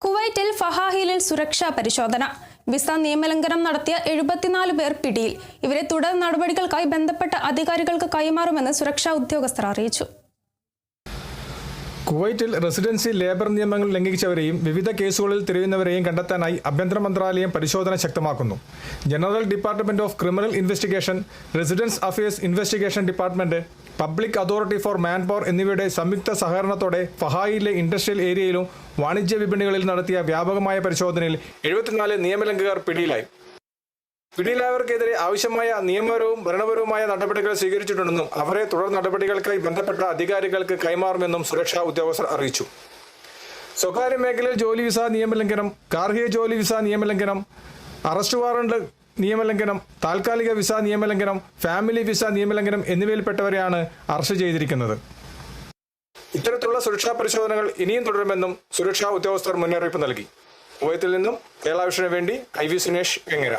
കുവൈറ്റിൽ ഫഹാഹിലിൽ സുരക്ഷാ പരിശോധന. വിസ നിയമലംഘനം നടത്തിയ 74 പേർ പിടിയിൽ. ഇവരെ തുടർ നടപടികൾക്കായി ബന്ധപ്പെട്ട അധികാരികൾക്ക് കൈമാറുമെന്ന് സുരക്ഷാ ഉദ്യോഗസ്ഥർ അറിയിച്ചു. കുവൈറ്റിൽ റെസിഡൻസി ലേബർ നിയമങ്ങൾ ലംഘിച്ചവരെയും വിവിധ കേസുകളിൽ തിരയുന്നവരെയും കണ്ടെത്താനായി ആഭ്യന്തര മന്ത്രാലയം പരിശോധന ശക്തമാക്കുന്നു. General department of criminal investigation, residence affairs investigation department, public authority for manpower എന്നിവയുടെ സംയുക്ത സഹകരണത്തോടെ ഫഹായിലെ ഇൻഡസ്ട്രിയൽ ഏരിയയിലും വാണിജ്യ വിപണികളിൽ നടത്തിയ വ്യാപകമായ പരിശോധനയിൽ 74 നിയമലംഘകർ പിടിയിലായി. പിടിയിലായവർക്കെതിരെ ആവശ്യമായ നിയമപരവും ഭരണപരവുമായ നടപടികൾ സ്വീകരിച്ചിട്ടുണ്ടെന്നും അവരെ തുടർ നടപടികൾക്കായി ബന്ധപ്പെട്ട അധികാരികൾക്ക് കൈമാറുമെന്നും സുരക്ഷാ ഉദ്യോഗസ്ഥർ അറിയിച്ചു. സ്വകാര്യ മേഖലയിൽ ജോലി വിസ നിയമലംഘനം, ഗാർഹിക ജോലി വിസ നിയമലംഘനം, അറസ്റ്റ് വാറണ്ട് നിയമലംഘനം, താൽക്കാലിക വിസ നിയമലംഘനം, ഫാമിലി വിസ നിയമലംഘനം എന്നിവയിൽപ്പെട്ടവരെയാണ് അറസ്റ്റ് ചെയ്തിരിക്കുന്നത്. ഇത്തരത്തിലുള്ള സുരക്ഷാ പരിശോധനകൾ ഇനിയും തുടരുമെന്നും സുരക്ഷാ ഉദ്യോഗസ്ഥർ മുന്നറിയിപ്പ് നൽകി. കുവൈത്തിൽ നിന്നും കേരള വിഷന് വേണ്ടി IV സുനേഷ് വെങ്ങര.